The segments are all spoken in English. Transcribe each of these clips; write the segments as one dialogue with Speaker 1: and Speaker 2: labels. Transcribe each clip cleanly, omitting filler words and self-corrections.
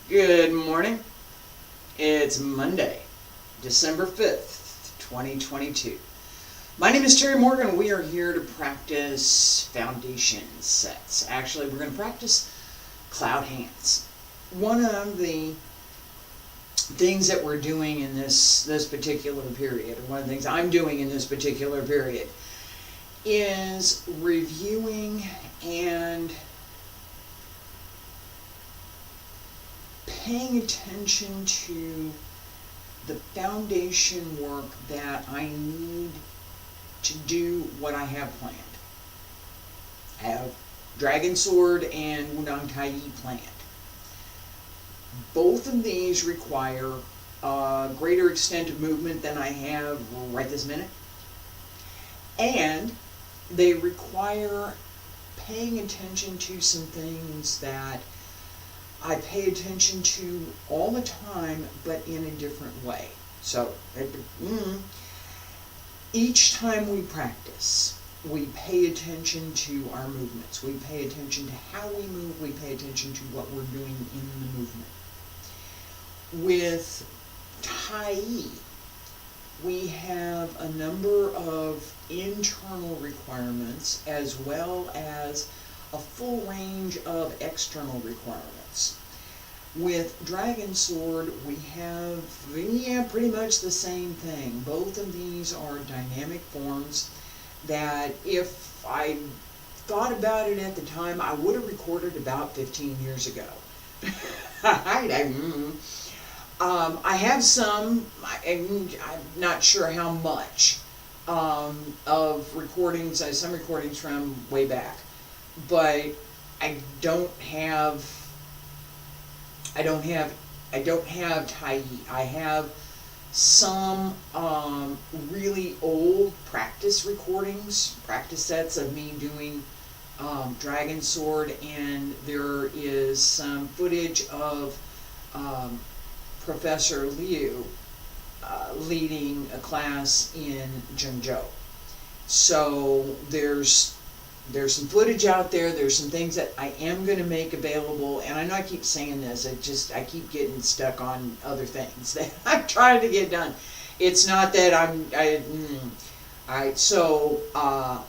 Speaker 1: Good morning. It's Monday, December 5th, 2022. My name is Terry Morgan. We are here to practice foundation sets. Actually, we're going to practice cloud hands. One of the things that we're doing in this particular period, or one of the things I'm doing in this particular period, is reviewing and paying attention to the foundation work that I need to do what I have planned. I have Dragon Sword and Wudang planned. Both of these require a greater extent of movement than I have right this minute, and they require paying attention to some things that I pay attention to all the time, but in a different way. So, each time we practice, we pay attention to our movements. We pay attention to how we move. We pay attention to what we're doing in the movement. With Tai, we have a number of internal requirements as well as a full range of external requirements. With Dragon Sword, we have, pretty much the same thing. Both of these are dynamic forms that if I thought about it at the time, I would have recorded about 15 years ago. I have some, I'm not sure how much, of recordings, some recordings from way back. But I don't have Tai. I have some really old practice recordings, practice sets of me doing Dragon Sword, and there is some footage of Professor Liu leading a class in Zhengzhou. So there's some footage out there. There's some things that I am going to make available, and I know I keep saying this. I keep getting stuck on other things that I'm trying to get done. It's not that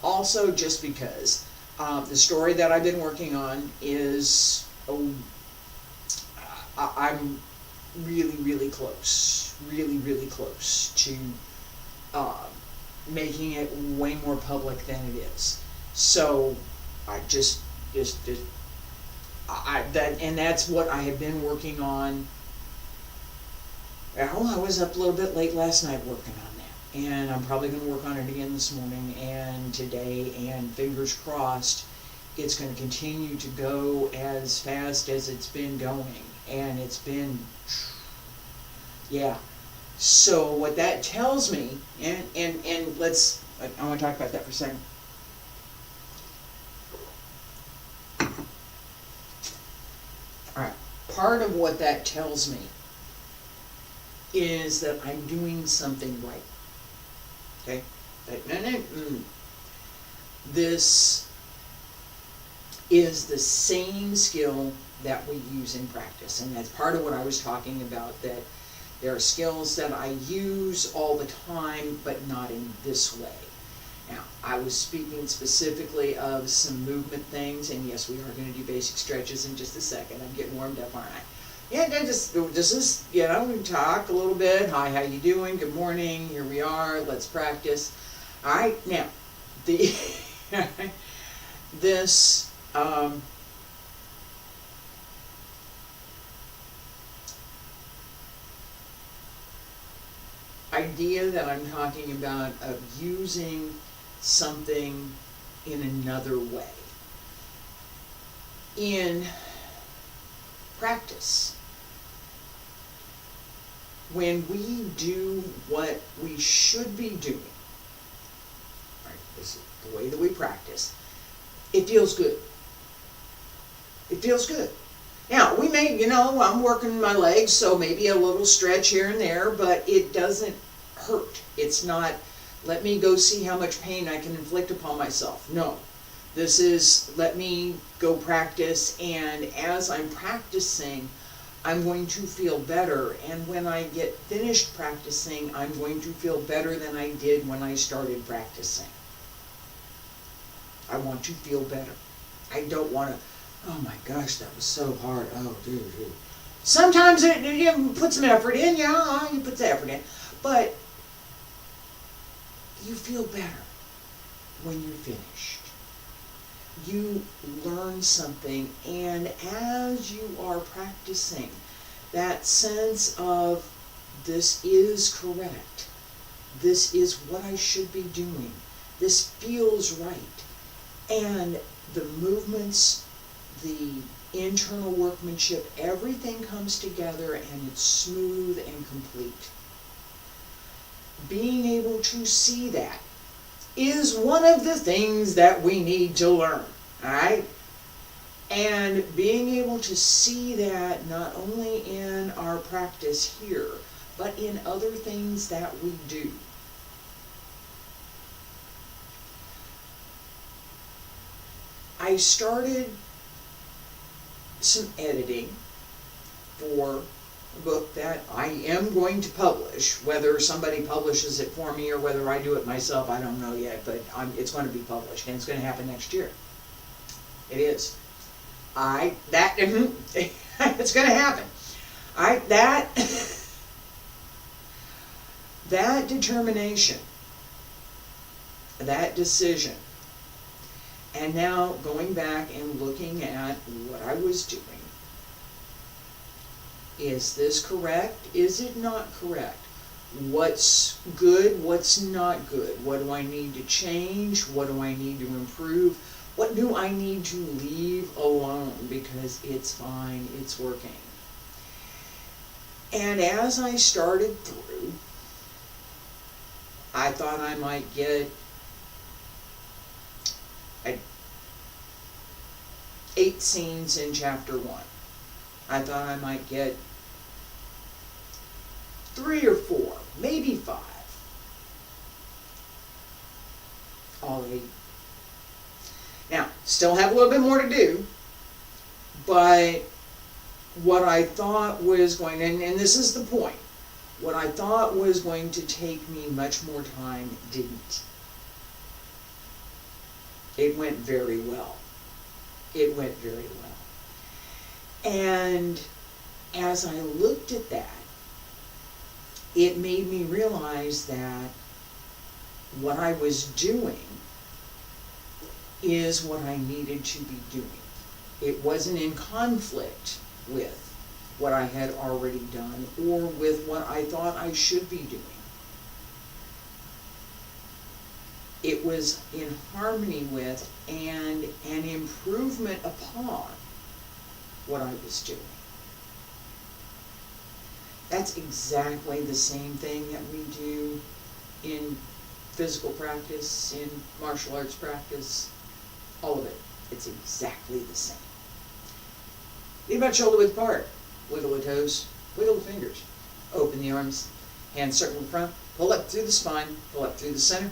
Speaker 1: also just because the story that I've been working on is I'm really close to making it way more public than it is. So I that's what I have been working on. Well, I was up a little bit late last night working on that, and I'm probably going to work on it again this morning and today, and fingers crossed it's going to continue to go as fast as it's been going, and it's been, yeah. So what that tells me, and I want to talk about that for a second. Alright, part of what that tells me is that I'm doing something right. Okay? This is the same skill that we use in practice, and that's part of what I was talking about, that there are skills that I use all the time, but not in this way. Now, I was speaking specifically of some movement things, and yes, we are going to do basic stretches in just a second. I'm getting warmed up, aren't I? Yeah, this is, we talk a little bit. Hi, how you doing? Good morning. Here we are. Let's practice. All right, now, this, idea that I'm talking about of using something in another way. In practice, when we do what we should be doing, right, this is the way that we practice, it feels good. It feels good. Now, we may, I'm working my legs, so maybe a little stretch here and there, but it doesn't hurt. It's not, let me go see how much pain I can inflict upon myself. No. This is, let me go practice, and as I'm practicing, I'm going to feel better, and when I get finished practicing, I'm going to feel better than I did when I started practicing. I want to feel better. I don't want to, oh my gosh, that was so hard. Oh, dude. Sometimes you put some effort in, yeah, you put the effort in, but you feel better when you're finished. You learn something, and as you are practicing, that sense of this is correct, this is what I should be doing, this feels right, and the movements, the internal workmanship, everything comes together and it's smooth and complete. Being able to see that is one of the things that we need to learn, all right? And being able to see that not only in our practice here, but in other things that we do. I started some editing for a book that I am going to publish. Whether somebody publishes it for me or whether I do it myself, I don't know yet, but it's going to be published, and it's going to happen next year. It is. It's going to happen. That determination, that decision, and now going back and looking at what I was doing. Is this correct? Is it not correct? What's good? What's not good? What do I need to change? What do I need to improve? What do I need to leave alone because it's fine, it's working? And as I started through, I thought I might get 8 scenes in chapter 1. I thought I might get 3 or 4, maybe 5. All 8. Now, still have a little bit more to do, but what I thought was going, and this is the point, what I thought was going to take me much more time didn't. It went very well. It went very well. And as I looked at that, it made me realize that what I was doing is what I needed to be doing. It wasn't in conflict with what I had already done or with what I thought I should be doing. It was in harmony with and an improvement upon what I was doing. That's exactly the same thing that we do in physical practice, in martial arts practice, all of it. It's exactly the same. Leave about shoulder width apart. Wiggle the toes, wiggle the fingers. Open the arms, hands circle in front, pull up through the spine, pull up through the center,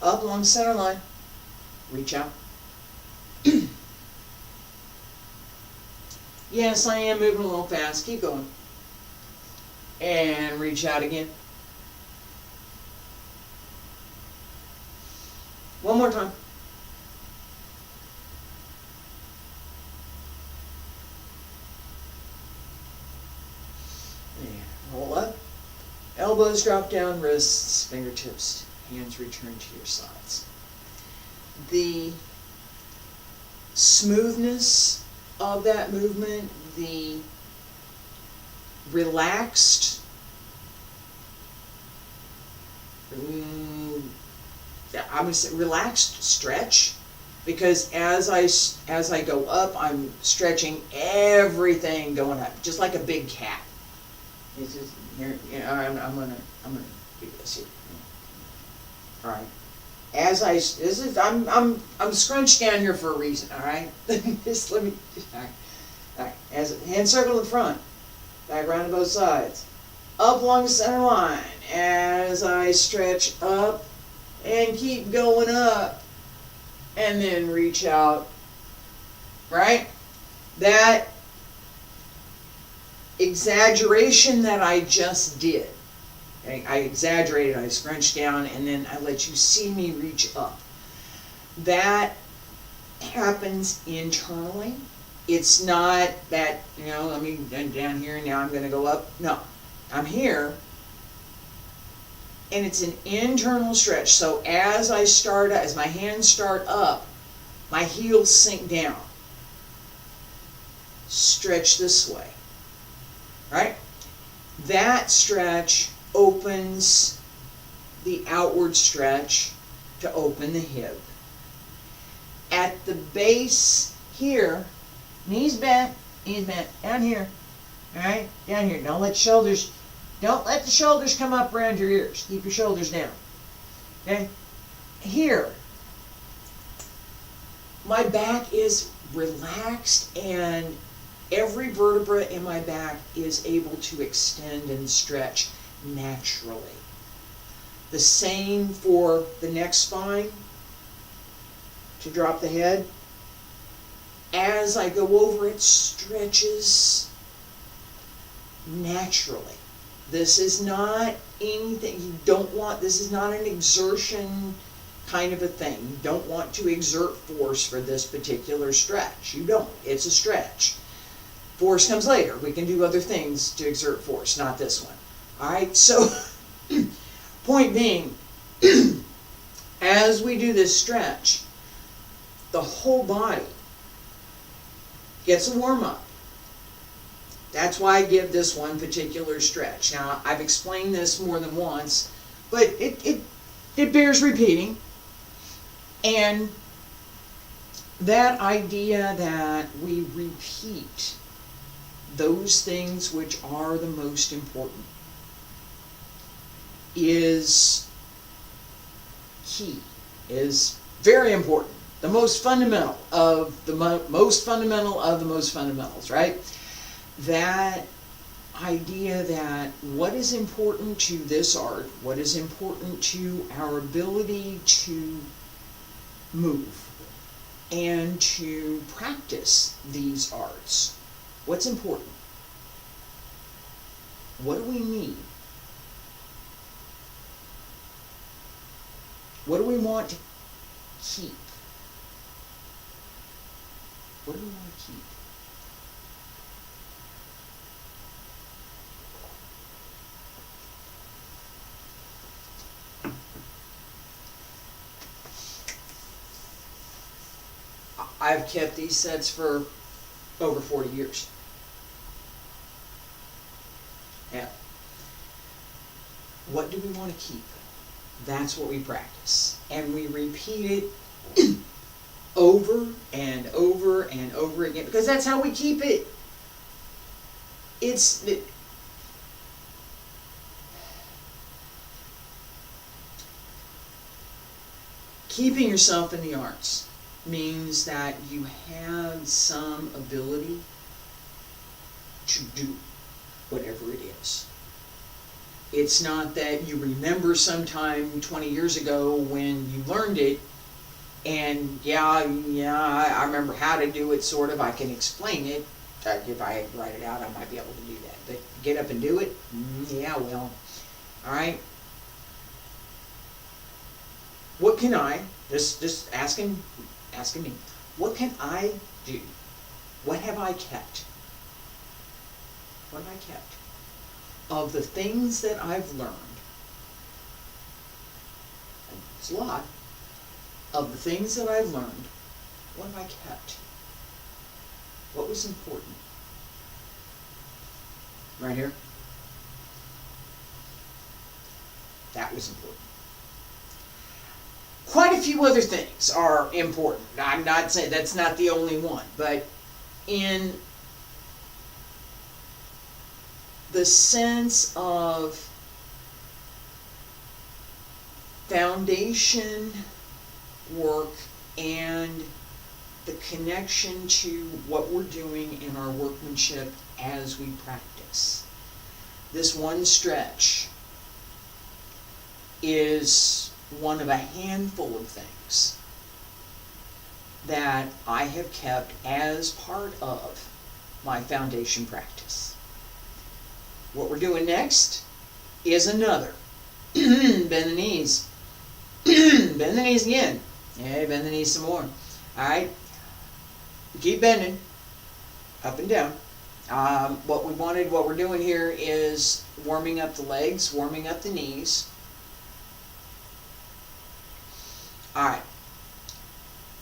Speaker 1: up along the center line, reach out. Yes, I am moving a little fast. Keep going. And reach out again. One more time. And roll up. Elbows drop down, wrists, fingertips, hands return to your sides. The smoothness of that movement, the relaxed, I'm going to say relaxed stretch, because as I go up, I'm stretching everything going up, just like a big cat. It's just here, you know, I'm gonna do this here. All right. I'm scrunched down here for a reason. All right. Just let me. All right. As hand circle in front, back around to both sides, up along the center line. As I stretch up and keep going up, and then reach out, right? That exaggeration that I just did, okay? I exaggerated, I scrunched down, and then I let you see me reach up. That happens internally. It's not that, let me down here, now I'm going to go up. No, I'm here, and it's an internal stretch. So as my hands start up, my heels sink down. Stretch this way, right? That stretch opens the outward stretch to open the hip. At the base here, knees bent, down here, all right, down here. Don't let the shoulders come up around your ears. Keep your shoulders down, okay? Here, my back is relaxed, and every vertebra in my back is able to extend and stretch naturally. The same for the neck spine, to drop the head. As I go over, it stretches naturally. This is not anything you don't want. This is not an exertion kind of a thing. You don't want to exert force for this particular stretch. You don't. It's a stretch. Force comes later. We can do other things to exert force, not this one. All right, so point being, as we do this stretch, the whole body gets a warm-up. That's why I give this one particular stretch. Now, I've explained this more than once, but it bears repeating. And that idea that we repeat those things which are the most important is key, is very important. The most fundamental of the most fundamental of the most fundamentals, right? That idea that what is important to this art, what is important to our ability to move and to practice these arts, what's important? What do we need? What do we want to keep? What do we want to keep? I've kept these sets for over 40 years. Yeah. What do we want to keep? That's what we practice. And we repeat it over and over and over again, because that's how we keep it. Keeping yourself in the arts means that you have some ability to do whatever it is. It's not that you remember sometime 20 years ago when you learned it, and yeah, I remember how to do it, sort of. I can explain it. If I write it out, I might be able to do that. But get up and do it? Yeah, well, all right. What can I, just asking me, what can I do? What have I kept? What have I kept? Of the things that I've learned, and it's a lot, of the things that I've learned, what have I kept? What was important? Right here? That was important. Quite a few other things are important. I'm not saying that's not the only one, but in the sense of foundation work and the connection to what we're doing in our workmanship as we practice. This one stretch is one of a handful of things that I have kept as part of my foundation practice. What we're doing next is another. Bend the knees. Bend the knees again. Yeah, bend the knees some more. Alright? Keep bending. Up and down. What we're doing here is warming up the legs, warming up the knees. Alright.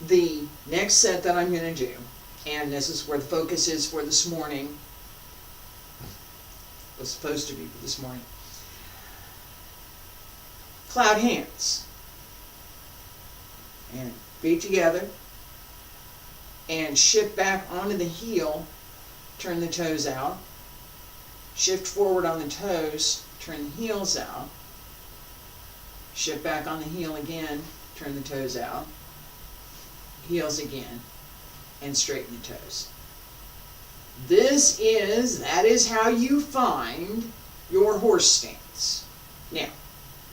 Speaker 1: The next set that I'm going to do, and this is where the focus is for this morning, was supposed to be for this morning. Cloud hands. And feet together. And shift back onto the heel. Turn the toes out. Shift forward on the toes. Turn the heels out. Shift back on the heel again. Turn the toes out. Heels again. And straighten the toes. That is how you find your horse stance. Now,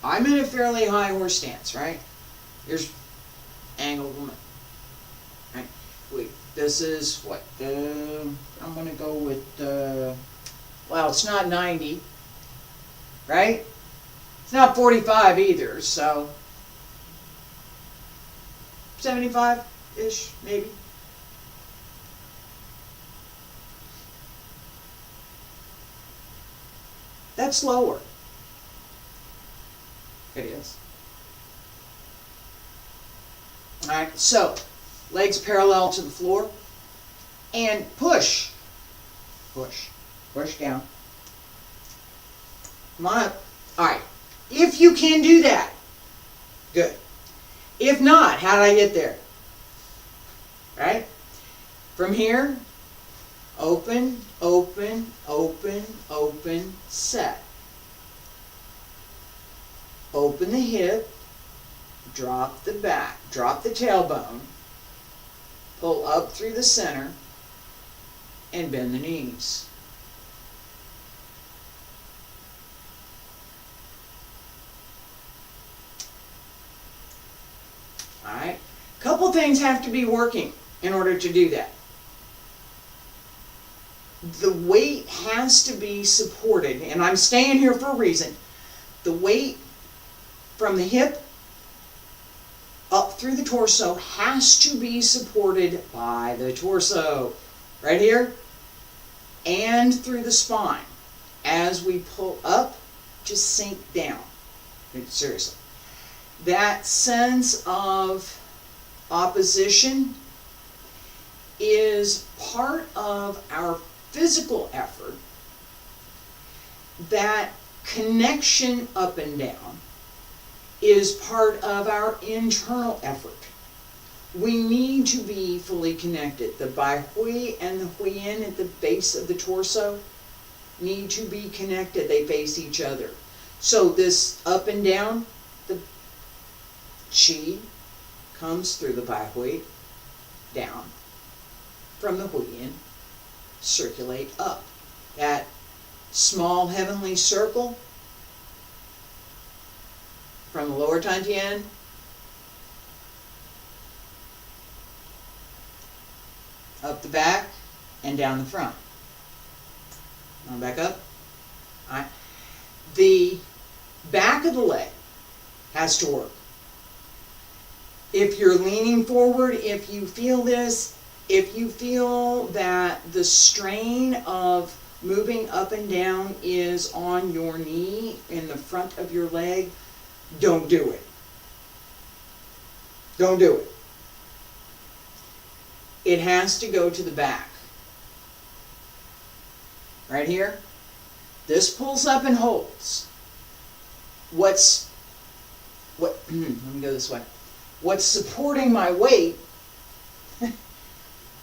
Speaker 1: I'm in a fairly high horse stance, right? Here's angled woman. Right? Wait, this is what? I'm going to go with, well, it's not 90, right? It's not 45 either, so 75-ish, maybe. That's lower. It is. Alright, so legs parallel to the floor and push. Push. Push down. Come on up. Alright, if you can do that, good. If not, how did I get there? Right? From here, open, open, open, open, set. Open the hip, drop the back, drop the tailbone, pull up through the center, and bend the knees. Alright? A couple things have to be working in order to do that. The weight has to be supported, and I'm staying here for a reason. The weight from the hip up through the torso has to be supported by the torso. Right here and through the spine as we pull up to sink down. Seriously. That sense of opposition is part of our physical effort. That connection up and down is part of our internal effort. We need to be fully connected. The Bai Hui and the Huiyin at the base of the torso need to be connected. They face each other. So this up and down, the Qi comes through the Bai Hui, down from the Huiyin, circulate up. That small heavenly circle from the lower Dantian up the back and down the front. On back up. All right. The back of the leg has to work. If you're leaning forward, if you feel this, if you feel that the strain of moving up and down is on your knee in the front of your leg, don't do it. Don't do it. It has to go to the back. Right here. This pulls up and holds. Let me go this way. What's supporting my weight,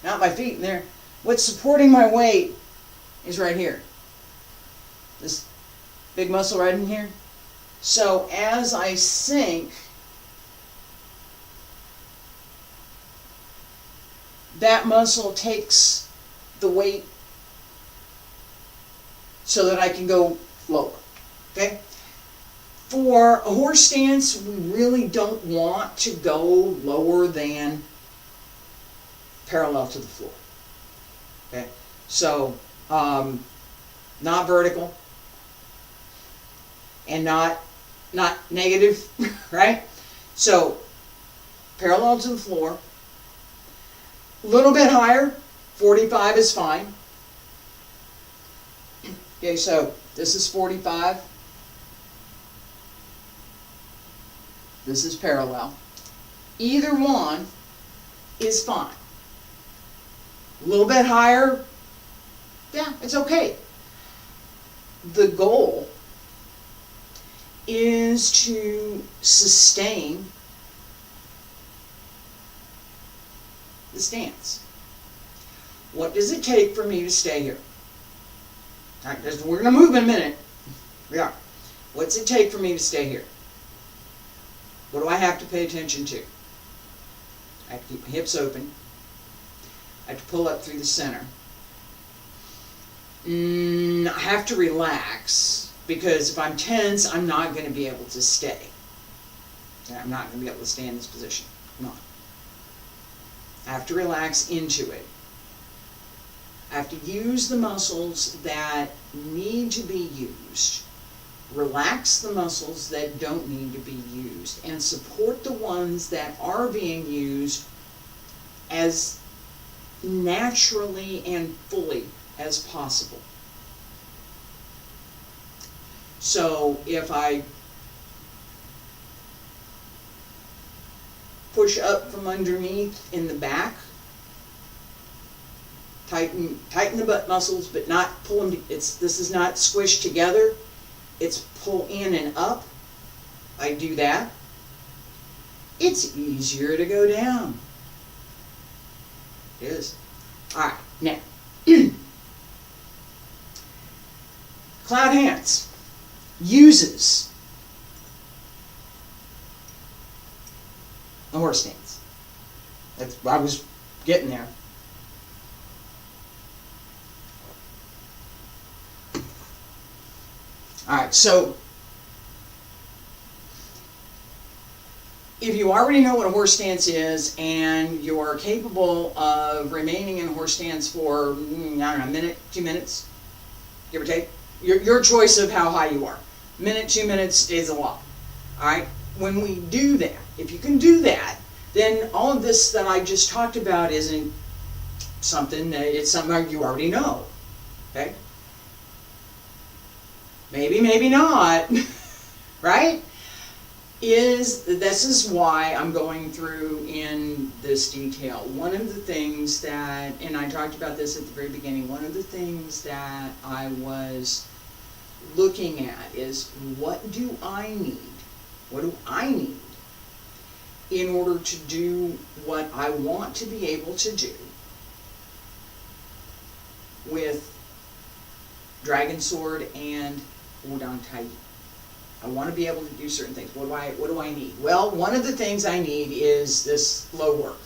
Speaker 1: not my feet in there, what's supporting my weight is right here. This big muscle right in here. So as I sink, that muscle takes the weight so that I can go lower. Okay? For a horse stance, we really don't want to go lower than parallel to the floor. Okay, so not vertical and not negative, right? So parallel to the floor, a little bit higher, 45 is fine. Okay, so this is 45. This is parallel. Either one is fine. A little bit higher, yeah, it's okay. The goal is to sustain the stance. What does it take for me to stay here? All right, we're going to move in a minute. We are. What's it take for me to stay here? What do I have to pay attention to? I have to keep my hips open. I have to pull up through the center. I have to relax, because if I'm tense, I'm not going to be able to stay. I'm not going to be able to stay in this position. I'm not. I have to relax into it. I have to use the muscles that need to be used. Relax the muscles that don't need to be used, and support the ones that are being used as naturally and fully as possible. So if I push up from underneath in the back, tighten the butt muscles, but not pull them. This is not squished together. It's pull in and up. I do that. It's easier to go down. It is. All right, now, cloud hands uses a horse stance. That's I was getting there. All right, so if you already know what a horse stance is and you're capable of remaining in a horse stance for, I don't know, a minute, 2 minutes, give or take, your choice of how high you are. Minute, 2 minutes is a lot. All right, when we do that, if you can do that, then all of this that I just talked about isn't something, it's something you already know, okay? Maybe, maybe not, right? This is why I'm going through in this detail. One of the things that, and I talked about this at the very beginning, one of the things that I was looking at is, what do I need? What do I need in order to do what I want to be able to do with Dragon Sword and Wudang Tai. I want to be able to do certain things. What do I need? Well, one of the things I need is this low work.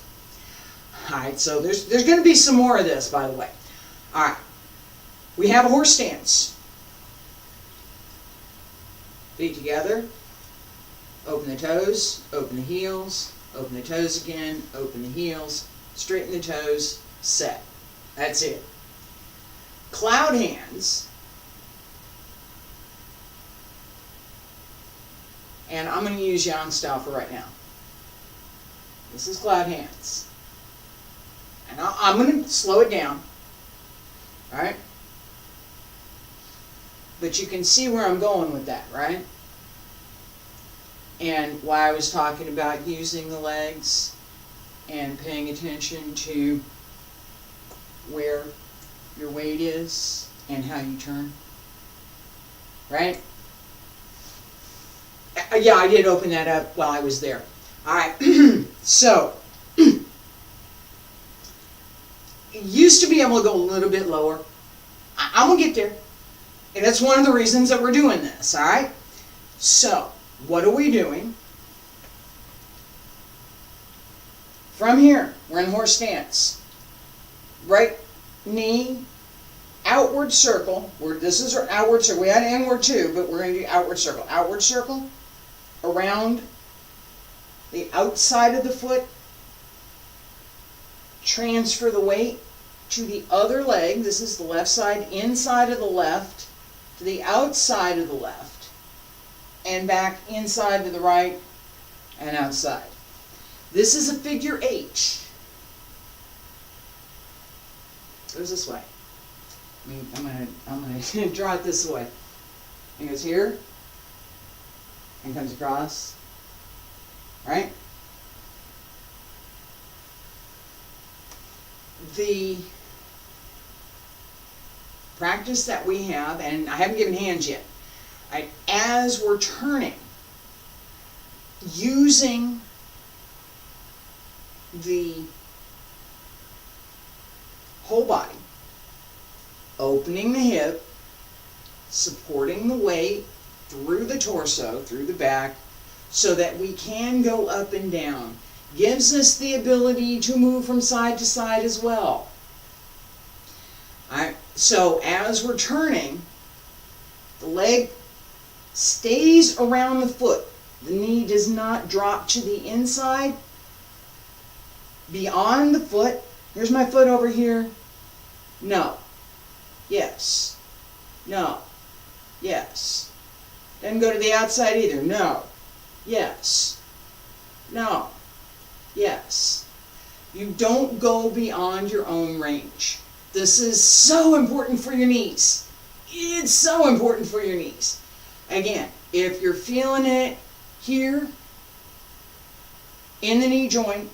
Speaker 1: All right, so there's going to be some more of this, by the way. All right, we have a horse stance. Feet together. Open the toes. Open the heels. Open the toes again. Open the heels. Straighten the toes. Set. That's it. Cloud hands. And I'm going to use Yang style for right now. This is cloud hands. And I'm going to slow it down. Alright? But you can see where I'm going with that, right? And why I was talking about using the legs and paying attention to where your weight is and how you turn. Right? Yeah, I did open that up while I was there. Alright, so, used to be able to go a little bit lower. I'm going to get there. And that's one of the reasons that we're doing this, alright? So, what are we doing? From here, we're in horse stance. Right knee, outward circle. This is our outward circle. We had inward too, but we're going to do outward circle. Outward circle. Around the outside of the foot, transfer the weight to the other leg. This is the left side, inside of the left, to the outside of the left, and back inside to the right and outside. This is a figure 8. Goes this way. I'm gonna draw it this way. It goes here and comes across. Right? The practice that we have, and I haven't given hands yet, right, as we're turning, using the whole body, opening the hip, supporting the weight through the torso, through the back, so that we can go up and down. Gives us the ability to move from side to side as well. Alright, so as we're turning, the leg stays around the foot. The knee does not drop to the inside, beyond the foot. Here's my foot over here. No. Yes. No. Yes. Doesn't go to the outside either. No. Yes. No. Yes. You don't go beyond your own range. This is so important for your knees. It's so important for your knees. Again, if you're feeling it here, in the knee joint,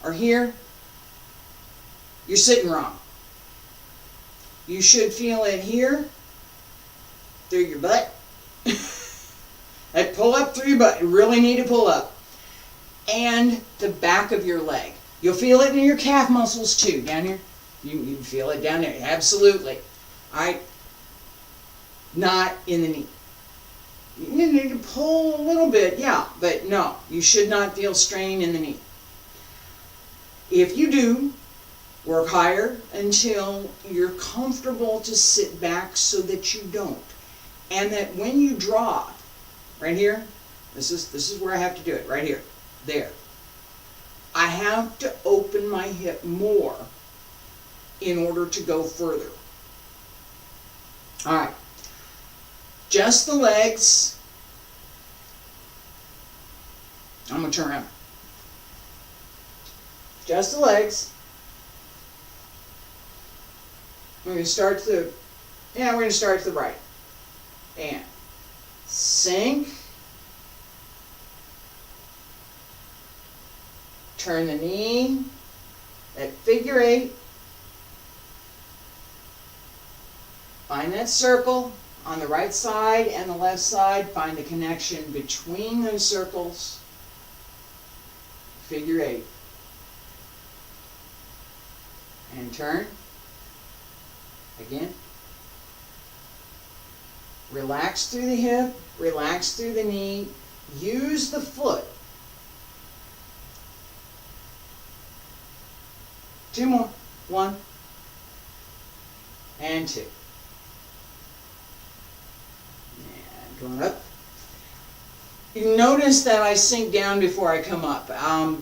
Speaker 1: or here, you're sitting wrong. You should feel it here, through your butt. That pull up through your butt. You really need to pull up. And the back of your leg. You'll feel it in your calf muscles too, down here. You feel it down there, absolutely. Alright? Not in the knee. You need to pull a little bit, yeah, but no, you should not feel strain in the knee. If you do, work higher until you're comfortable to sit back so that you don't. And that when you draw, right here, this is where I have to do it, right here, there. I have to open my hip more in order to go further. All right, just the legs. I'm going to turn around. Just the legs. We're going to start to the right. And sink. Turn the knee. That figure 8. Find that circle on the right side and the left side. Find the connection between those circles. Figure 8. And turn. Again. Relax through the hip. Relax through the knee. Use the foot. 2 more. 1 and 2. And going up. You notice that I sink down before I come up.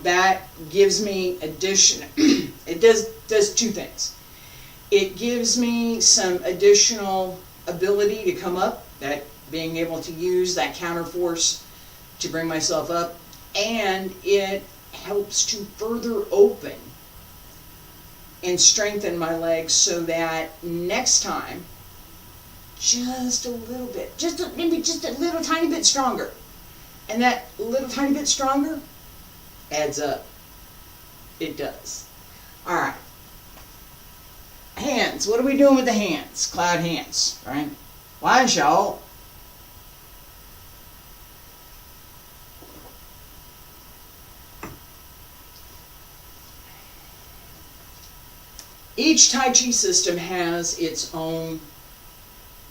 Speaker 1: That gives me addition. It does 2 things. It gives me some additional ability to come up, that being able to use that counter force to bring myself up, and it helps to further open and strengthen my legs so that next time, just a little bit, maybe just a little tiny bit stronger. And that little tiny bit stronger adds up. It does. All right. Hands. What are we doing with the hands? Cloud hands, right? Why, y'all? Each Tai Chi system has its own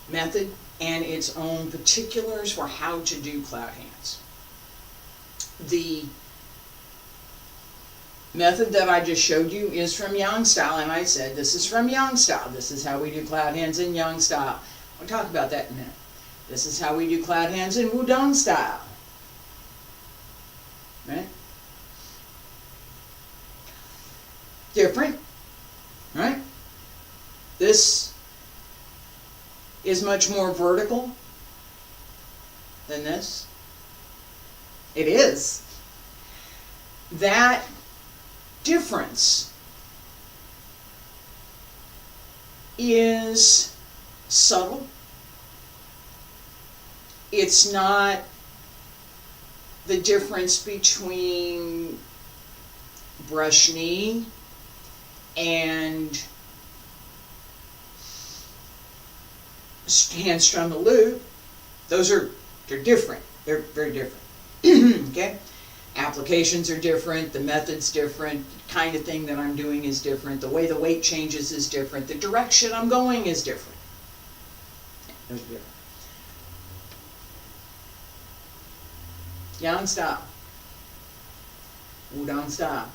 Speaker 1: method and its own particulars for how to do cloud hands. The method that I just showed you is from Yang style, and I said this is from Yang style. This is how we do cloud hands in Yang style. We'll talk about that in a minute. This is how we do cloud hands in Wudang style. Right? different, right? This is much more vertical than this. It is. That difference is subtle. It's not the difference between brush knee and hand strum the lute. They're different. They're very different. Okay? Applications are different, the method's different, the kind of thing that I'm doing is different, the way the weight changes is different, the direction I'm going is different. Those are different. Yang style. Wudang style.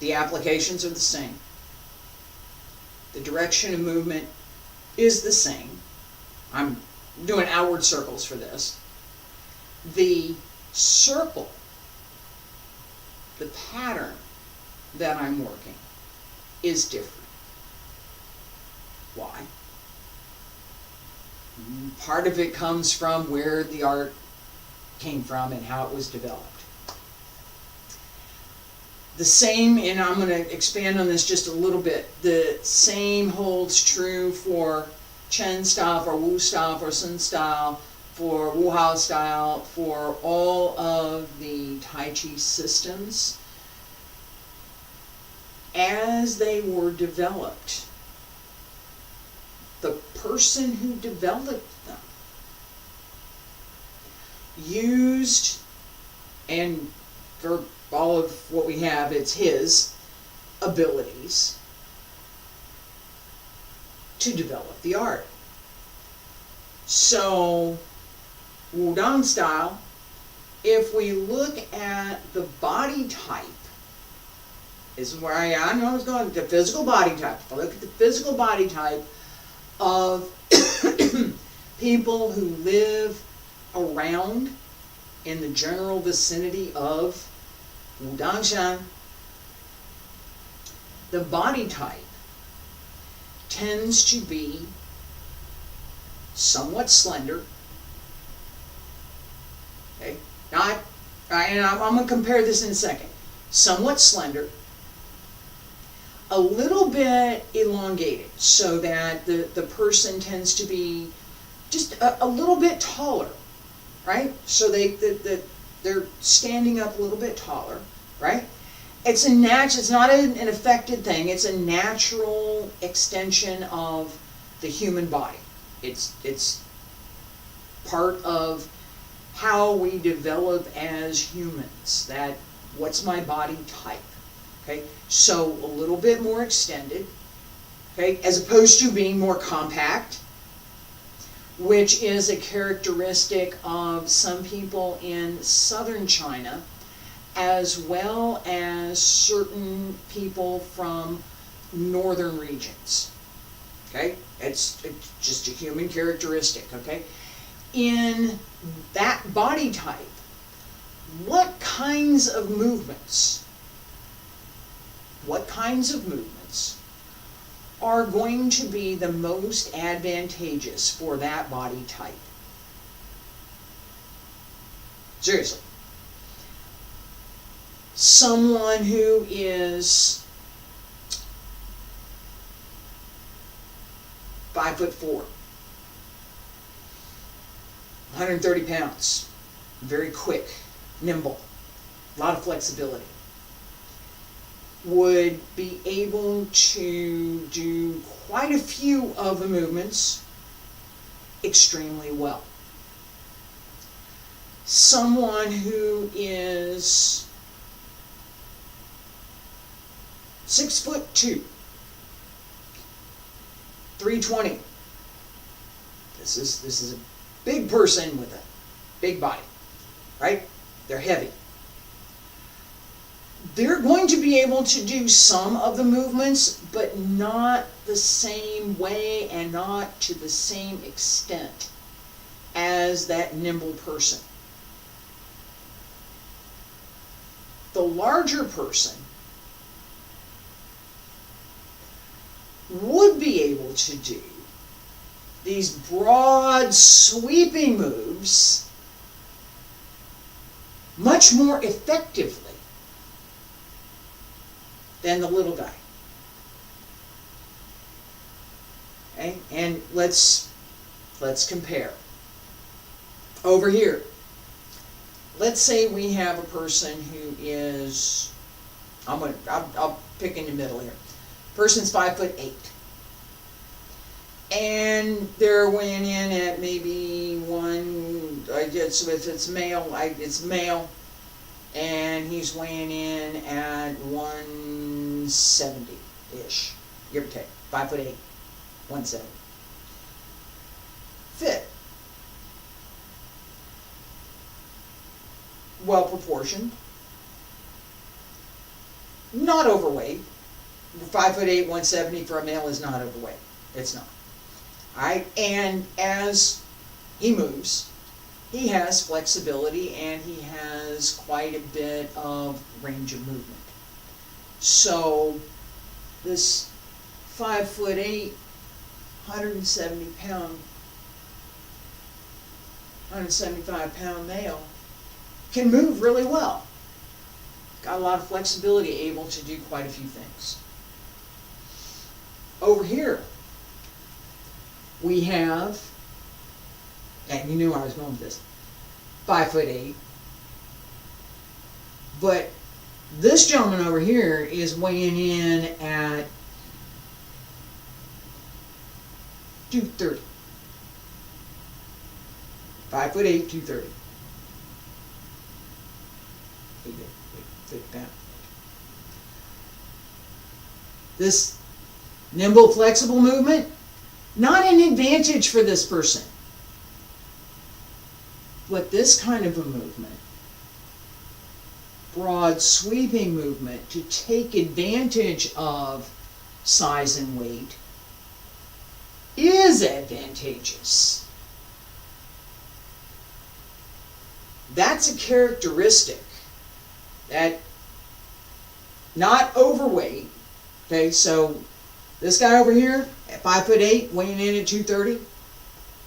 Speaker 1: The applications are the same. The direction of movement is the same. I'm doing outward circles for this. The circle, the pattern that I'm working is different. Why? Part of it comes from where the art came from and how it was developed. The same, and I'm going to expand on this just a little bit, the same holds true for Chen style, for Wu style, for Sun style, for Wu Hao style, for all of the Tai Chi systems. As they were developed, the person who developed them used, and for all of what we have, it's his abilities to develop the art. So, Wudang style, if we look at the body type, this is where I know it's going, the physical body type. If I look at the physical body type of people who live around in the general vicinity of Wudangshan, the body type tends to be somewhat slender. Okay, and I'm going to compare this in a second. Somewhat slender, a little bit elongated, so that the person tends to be just a little bit taller, right? So they're standing up a little bit taller, right? It's not an affected thing. It's a natural extension of the human body. It's part of how we develop as humans. That what's my body type? Okay, so a little bit more extended. Okay, as opposed to being more compact, which is a characteristic of some people in southern China, as well as certain people from northern regions. Okay, it's just a human characteristic. Okay, in that body type, what kinds of movements are going to be the most advantageous for that body type? Seriously. Someone who is 5'4", 130 pounds, very quick, nimble, a lot of flexibility, would be able to do quite a few of the movements extremely well. Someone who is 6'2", 320. This is a big person with a big body, right? They're heavy. They're going to be able to do some of the movements, but not the same way and not to the same extent as that nimble person. the larger person would be able to do these broad, sweeping moves much more effectively than the little guy. Okay? And let's compare. Over here, let's say we have a person who is, I'll pick in the middle here. Person's 5'8", and they're weighing in at maybe I guess if it's male, it's male, and he's weighing in at 170-ish, give or take, 5'8", 170. Fit. Well proportioned. Not overweight. 5'8", 170 for a male is not overweight. It's not. Alright, and as he moves, he has flexibility and he has quite a bit of range of movement. So this 5'8", 175-pound male can move really well. Got a lot of flexibility, able to do quite a few things. Over here, we have, and you knew I was going with this, 5'8", but this gentleman over here is weighing in at 230. 5'8", 230. 50 pounds. This nimble, flexible movement, not an advantage for this person. But this kind of a movement, broad, sweeping movement to take advantage of size and weight, is advantageous. That's a characteristic that, not overweight. Okay, so this guy over here at 5'8", weighing in at 230,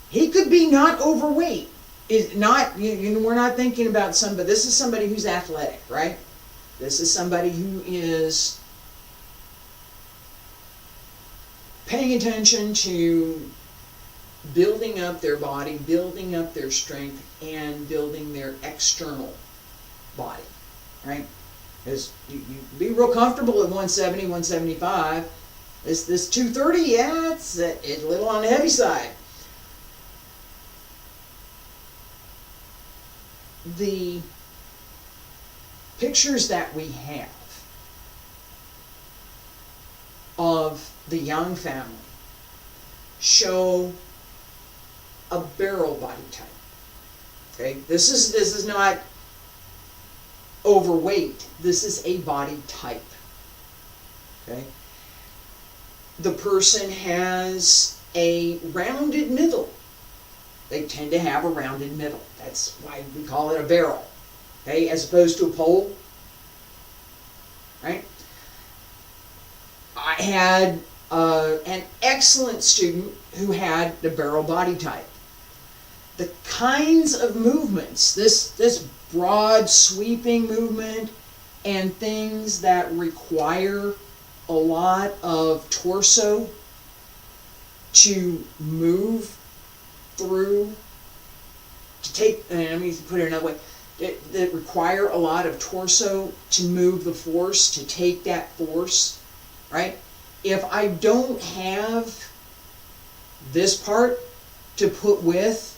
Speaker 1: he could be not overweight. Is not, we're not thinking about somebody. This is somebody who's athletic, right? This is somebody who is paying attention to building up their body, building up their strength, and building their external body, right? Because you be real comfortable at 170, 175. This 230, yeah, it's a little on the heavy side. The pictures that we have of the Young family show a barrel body type. Okay, this is not overweight. This is a body type. Okay, the person has a rounded middle. They tend to have a rounded middle. That's why we call it a barrel. Okay, as opposed to a pole. Right? I had an excellent student who had the barrel body type. The kinds of movements, this broad sweeping movement and things that require a lot of torso to move through, to take, let me put it another way, that require a lot of torso to move the force, to take that force, right? If I don't have this part to put with,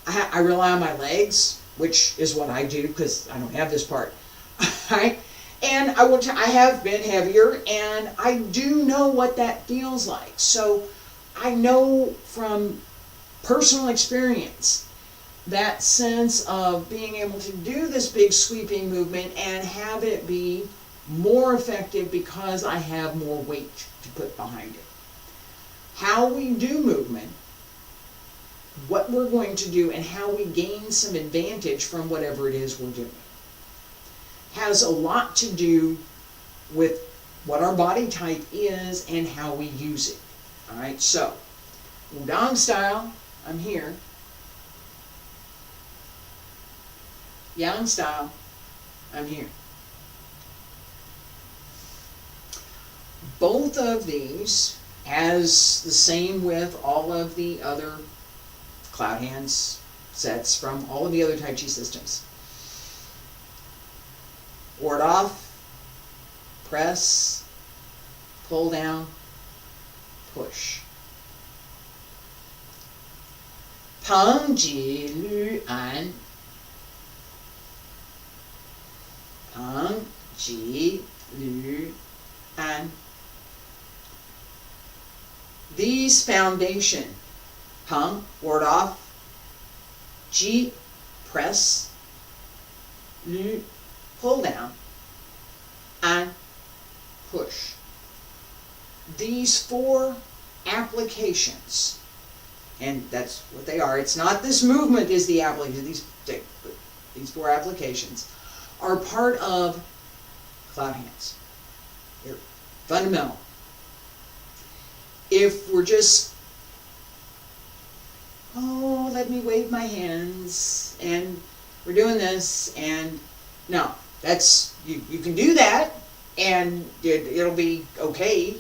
Speaker 1: I rely on my legs, which is what I do because I don't have this part, right? And I have been heavier, and I do know what that feels like. So I know from personal experience that sense of being able to do this big sweeping movement and have it be more effective because I have more weight to put behind it. How we do movement, what we're going to do, and how we gain some advantage from whatever it is we're doing. has a lot to do with what our body type is and how we use it. All right, so Wudang style, I'm here. Yang style, I'm here. Both of these, as the same with all of the other cloud hands sets from all of the other Tai Chi systems. Ward off, press, pull down, push. Pang Ji Lu An. Pang Ji Lu An. These foundation, Pang, ward off, Ji, press, Lu, pull down, An, push. These 4 applications, and that's what they are. It's not this movement is the application. These 4 applications are part of cloud hands. They're fundamental. If we're just, oh, let me wave my hands, and we're doing this, and no, that's, you can do that, and it'll be okay,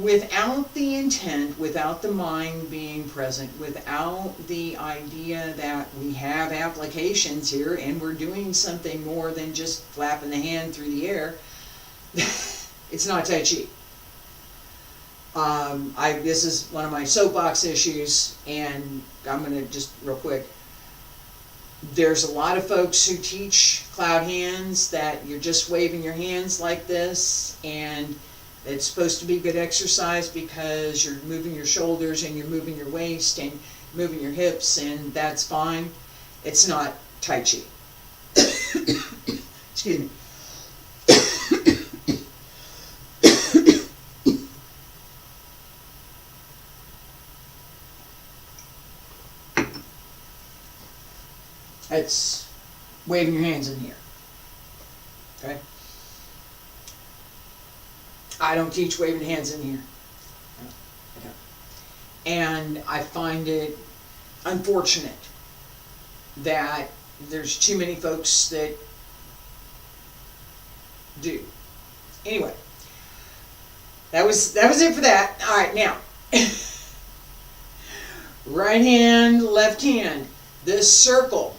Speaker 1: without the intent, without the mind being present, without the idea that we have applications here, and we're doing something more than just flapping the hand through the air. It's not Tai Chi. This is one of my soapbox issues, and I'm going to just real quick. There's a lot of folks who teach cloud hands that you're just waving your hands like this, and it's supposed to be good exercise because you're moving your shoulders and you're moving your waist and moving your hips, and that's fine. It's not Tai Chi. Excuse me. It's waving your hands in here. Okay? I don't teach waving hands in here. No, I don't. And I find it unfortunate that there's too many folks that do. Anyway, that was it for that. All right, now right hand, left hand. This circle.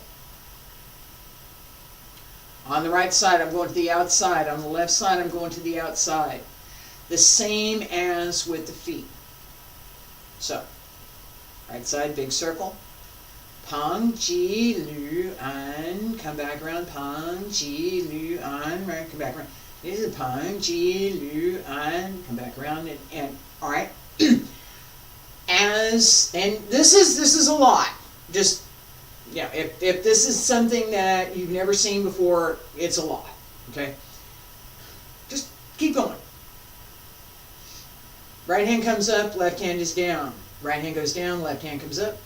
Speaker 1: On the right side, I'm going to the outside. On the left side, I'm going to the outside. The same as with the feet. So, right side, big circle. Pang, Ji, Lu, An. Come back around. Pang, Ji, Lu, An. Right, come back around. This is Pang, Ji, Lu, An. Come back around. And all right. And this is a lot. Just, yeah, if this is something that you've never seen before, it's a lot, okay? Just keep going. Right hand comes up, left hand is down. Right hand goes down, left hand comes up.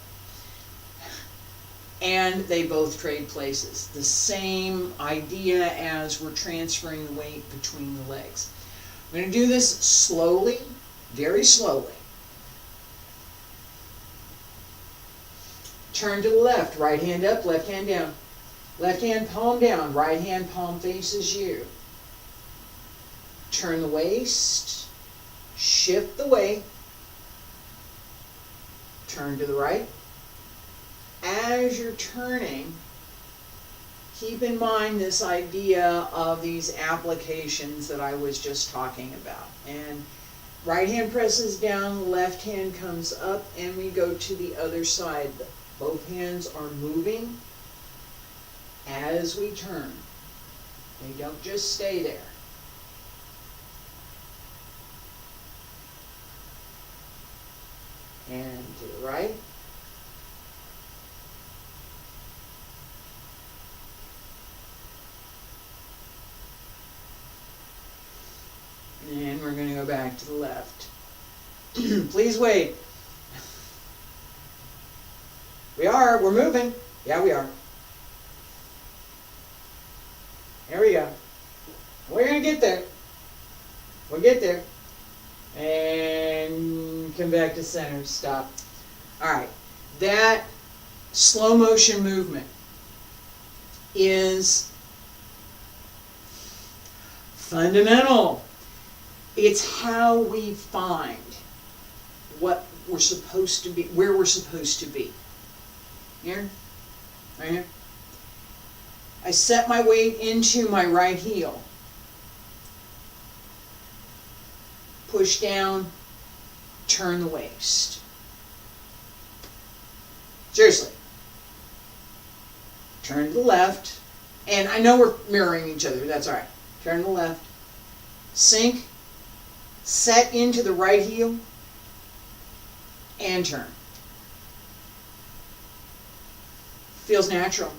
Speaker 1: And they both trade places. The same idea as we're transferring the weight between the legs. I'm going to do this slowly, very slowly. Turn to the left, right hand up, left hand down. Left hand palm down, right hand palm faces you. Turn the waist, shift the weight, turn to the right. As you're turning, keep in mind this idea of these applications that I was just talking about. And right hand presses down, left hand comes up, and we go to the other side. Both hands are moving as we turn. They don't just stay there. And to the right. And we're going to go back to the left. Please wait. We're moving. Yeah, we are. get there. And come back to center, stop. All right, that slow motion movement is fundamental. It's how we find what we're supposed to be, where we're supposed to be. Here, right here. I set my weight into my right heel. Push down, turn the waist. Seriously. Turn to the left. And I know we're mirroring each other, that's all right. Turn to the left. Sink. Set into the right heel. And turn. Feels natural.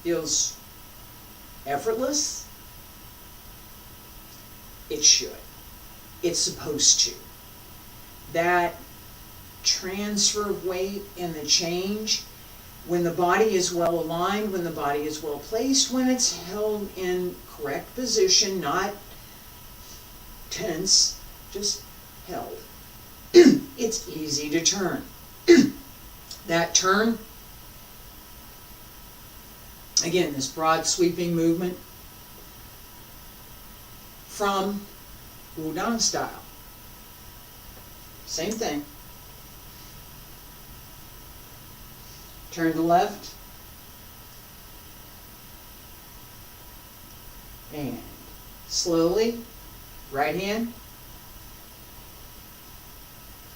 Speaker 1: Feels effortless. It should. It's supposed to. That transfer of weight and the change, when the body is well aligned, when the body is well placed, when it's held in correct position, not tense, just held. It's easy to turn. That turn, again, this broad sweeping movement from Wudang style. Same thing. Turn to the left. And slowly, right hand.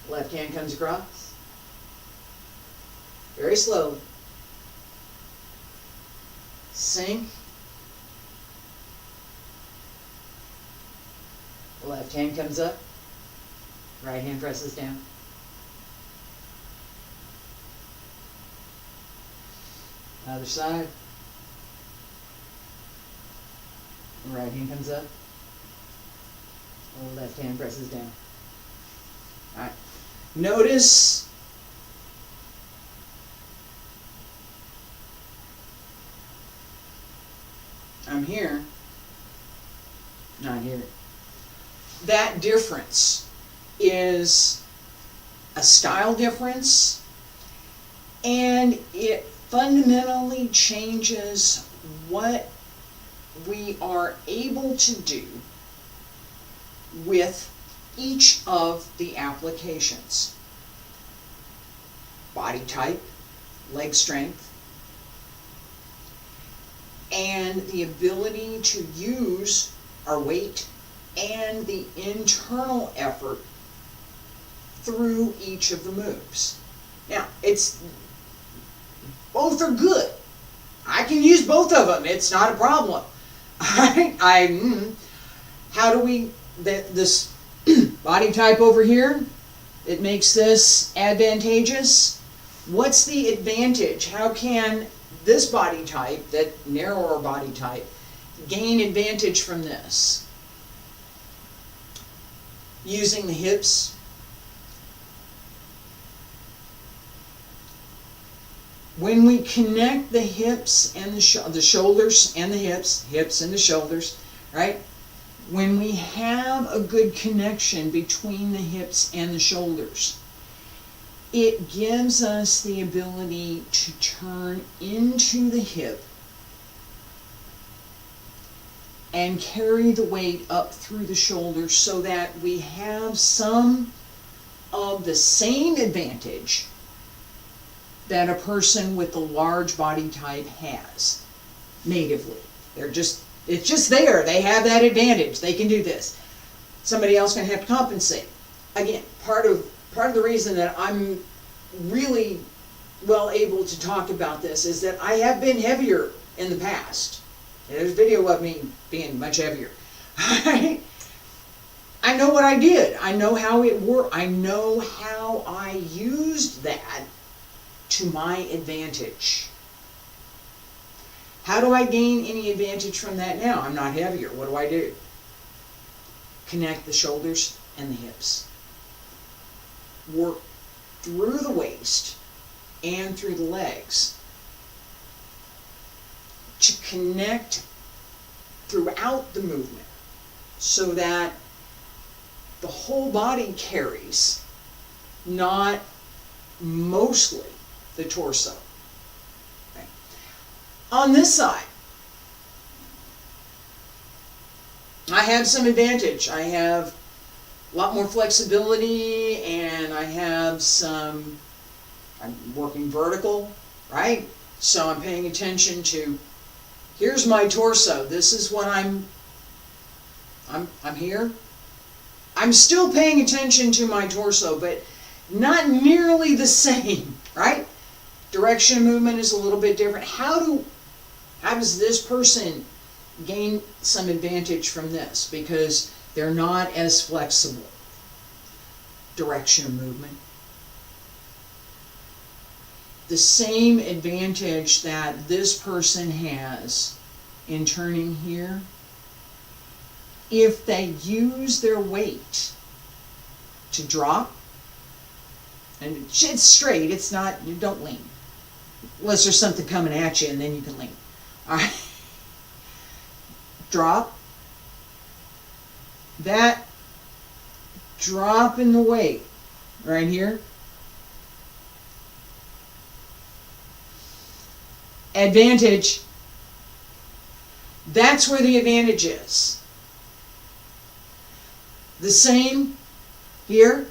Speaker 1: Left hand comes across. Very slowly. Sink. Left hand comes up. Right hand presses down. Other side. Right hand comes up. Left hand presses down. Alright. Notice I'm here, not here. That difference is a style difference, and it fundamentally changes what we are able to do with each of the applications. Body type, leg strength, and the ability to use our weight and the internal effort through each of the moves. Now, both are good. I can use both of them. It's not a problem. How do we, this body type over here, it makes this advantageous. What's the advantage? How can this body type, that narrower body type, gain advantage from this? Using the hips. When we connect the hips and the shoulders and the hips and the shoulders, right? When we have a good connection between the hips and the shoulders, it gives us the ability to turn into the hip and carry the weight up through the shoulders so that we have some of the same advantage that a person with a large body type has natively. It's just there. They have that advantage. They can do this. Somebody else going to have to compensate. Again, part of the reason that I'm really well able to talk about this is that I have been heavier in the past. There's video of me being much heavier. I know what I did. I know how it worked. I know how I used that to my advantage. How do I gain any advantage from that now? I'm not heavier. What do I do? Connect the shoulders and the hips. Work through the waist and through the legs to connect throughout the movement so that the whole body carries, not mostly the torso. Okay. On this side, I have some advantage. I have a lot more flexibility, and I have some, I'm working vertical, right? So I'm paying attention to, here's my torso. This is what I'm here. I'm still paying attention to my torso, but not nearly the same, right? Direction of movement is a little bit different. How does this person gain some advantage from this? Because they're not as flexible. Direction of movement. The same advantage that this person has in turning here, if they use their weight to drop, and it's straight, it's not, you don't lean. Unless there's something coming at you, and then you can lean. All right. Drop. That drop in the weight right here. Advantage. That's where the advantage is. The same here.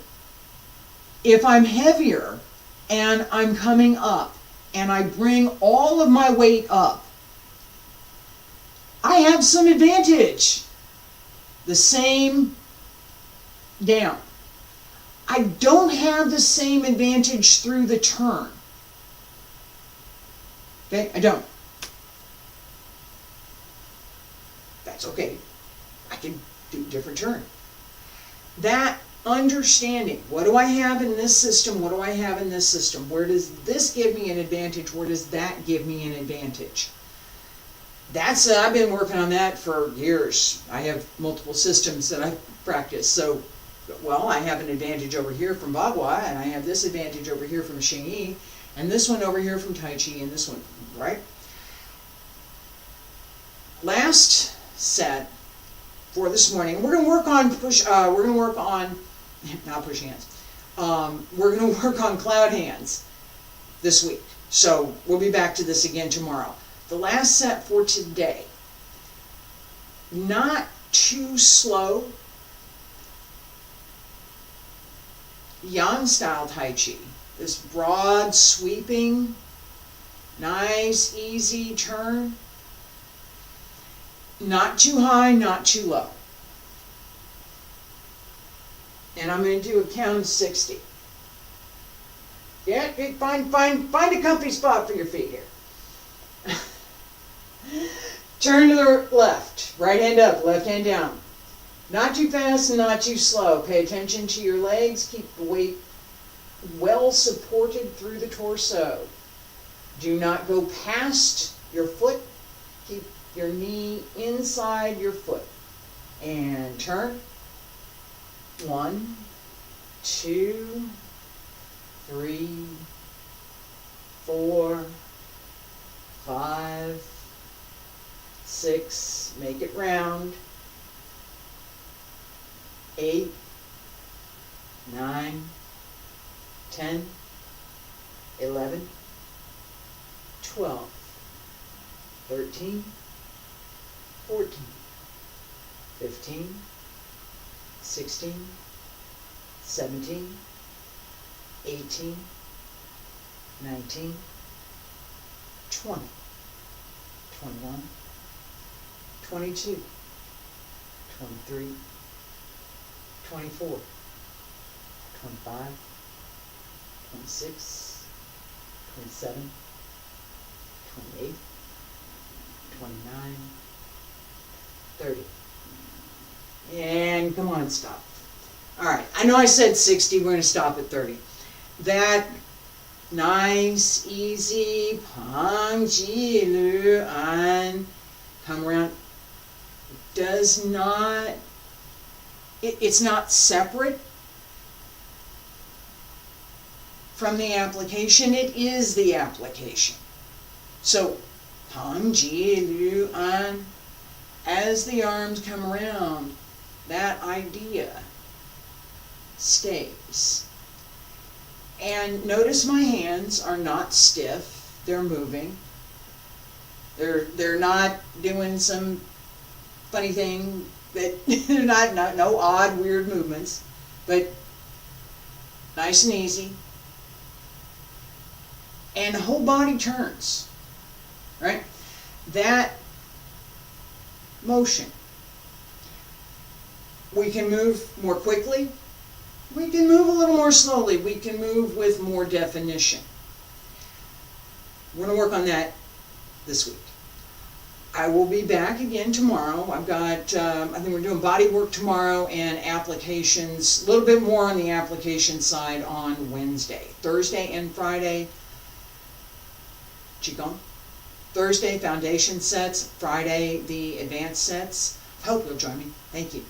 Speaker 1: If I'm heavier and I'm coming up and I bring all of my weight up, I have some advantage. The same down. I don't have the same advantage through the turn. Okay, I don't. That's okay. I can do a different turn. That understanding, what do I have in this system? What do I have in this system? Where does this give me an advantage? Where does that give me an advantage? That's I've been working on that for years. I have multiple systems that I practice. So, well, I have an advantage over here from Bagua, and I have this advantage over here from Xingyi, and this one over here from Tai Chi, and this one, right? Last set for this morning, we're going to work on not push hands. We're going to work on cloud hands this week. So we'll be back to this again tomorrow. The last set for today, not too slow, Yang style Tai Chi. This broad sweeping, nice easy turn. Not too high, not too low. And I'm going to do a count of 60. Yeah, find a comfy spot for your feet here. Turn to the left, right hand up, left hand down. Not too fast and not too slow. Pay attention to your legs. Keep the weight well supported through the torso. Do not go past your foot. Keep your knee inside your foot. And turn. 1, 2, 3, 4, 5, 6, make it round. 8, 9, 10, 11, 12, 13, 14, 15, 16, 17, 18, 19, 20, 21, 22, 23, 24, 25, 26, 27, 28, 29, 30. And come on, stop. All right, I know I said 60, we're going to stop at 30. That nice, easy, Pang Ji Lu An, come around, does not, it's not separate from the application, it is the application. So, Pang Ji Lu An, as the arms come around, that idea stays. And notice my hands are not stiff, they're moving. They're not doing some funny thing that they're not no odd weird movements, but nice and easy. And the whole body turns, right? That motion. We can move more quickly. We can move a little more slowly. We can move with more definition. We're going to work on that this week. I will be back again tomorrow. I've got, I think we're doing body work tomorrow and applications, a little bit more on the application side on Wednesday. Thursday and Friday, Qigong. Thursday, foundation sets. Friday, the advanced sets. I hope you'll join me. Thank you.